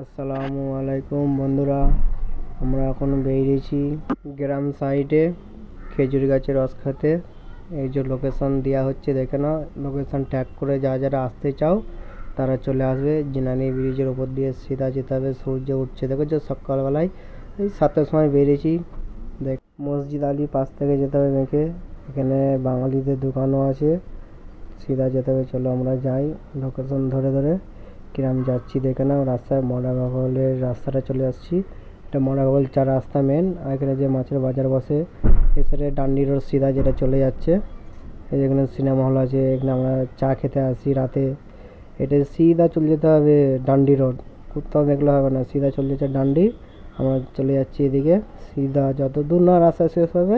আসসালামু আলাইকুম বন্ধুরা, আমরা এখন বেরিয়েছি গ্রাম সাইডে খেজুর গাছের রস খেতে। এই যে লোকেশন দেওয়া হচ্ছে, দেখে নাও। লোকেশন ট্যাগ করে যারা আসতে চাও তারা চলে আসবে। জিনানি ব্রিজের ওপর দিয়ে সিধা যেতে হবে। সূর্য উঠছে দেখেছো সকালবেলায়, এই 7টার সময় বেরিয়েছি। দেখ, মসজিদ আলী পাশ থেকে যেতে হবে মেখে। এখানে বাঙালিদের দোকানও আছে, সিধা যেতে হবে। চলো আমরা যাই লোকেশন ধরে ধরে। কিরাম যাচ্ছি দেখে নাও। রাস্তায় মরাগলের রাস্তাটা চলে আসছি। এটা মরাগল 4 রাস্তা মেন। আর এখানে যে মাছের বাজার বসে এসে ডান্ডি রোড সিধা যেটা চলে যাচ্ছে। এই যেখানে সিনেমা হল আছে, এখানে আমরা চা খেতে আসি রাতে। এটা সিধা চলে যেতে হবে ডান্ডি রোড, কোথাও দেখলে হবে না, সিধা চলে যাচ্ছে ডান্ডি। আমরা চলে যাচ্ছি এদিকে সিধা। যত দূর না রাস্তা শেষ হবে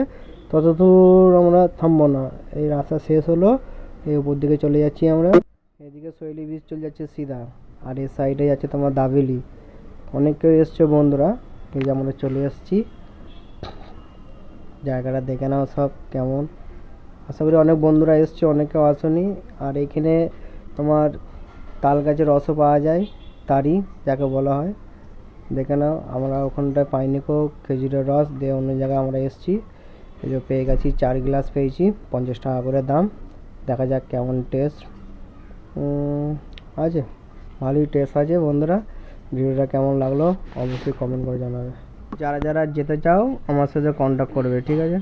তত দূর আমরা থামবো না। এই রাস্তা শেষ হলো, এই উপর দিকে চলে যাচ্ছি আমরা। এদিকে শৈলী ব্রিজ চলে যাচ্ছে সিধা, আর এই সাইডে যাচ্ছে তোমার দাবেলি। অনেকে এসছে বন্ধুরা, এই যে আমরা চলে এসেছি। জায়গাটা দেখে নাও সব কেমন। আশা করি অনেক বন্ধুরা এসছে, অনেকেও আসেনি। আর এখানে তোমার তাল গাছের রসও পাওয়া যায়, তারি যাকে বলা হয়। দেখে নাও, আমরা ওখানটায় পাইনি কো খেজুরের রস দিয়ে, অন্য জায়গায় আমরা এসেছি। এই যে পেয়ে গেছি 4 গ্লাস পেয়েছি, 50 টাকা করে দাম। দেখা যাক কেমন টেস্ট আছে। ভালোই টেস্ট আছে বন্ধুরা। ভিডিওটা কেমন লাগলো অবশ্যই কমেন্ট করে জানাবে। যারা যেতে চাও আমার সাথে কন্ট্যাক্ট করবে, ঠিক আছে।